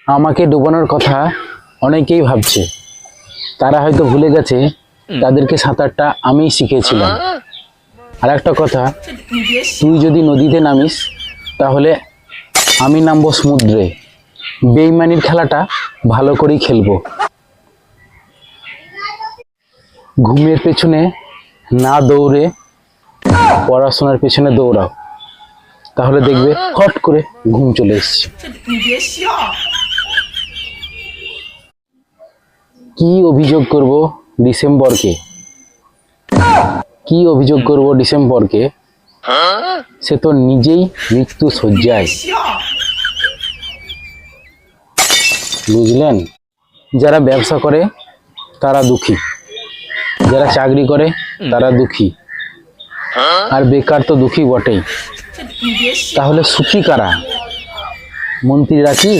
আমাকে ডুবানোর কথা অনেকেই ভাবছে। তারা হয়তো ভুলে গেছে তাদেরকে সাঁতারটা আমিই শিখিয়েছিলাম। আর একটা কথা, তুই যদি নদীতে নামিস তাহলে আমি নামবো সমুদ্রে। বেইমানির খেলাটা ভালো করেই খেলবো। ঘুমের পেছনে না দৌড়ে পড়াশোনার পেছনে দৌড়াও, তাহলে দেখবে হট করে ঘুম চলে এসছে। কি অভিযোগ করব ডিসেম্বরকে? কি অভিযোগ করব ডিসেম্বরকে? সে তো নিজেই মৃত্যু শয্যায়। বুঝলেন? যারা ব্যবসা করে তারা দুঃখী, যারা চাকরি করে তারা দুঃখী, আর বেকার তো দুঃখী বটেই। তাহলে সুখী কারা? মন্ত্রীরা কি?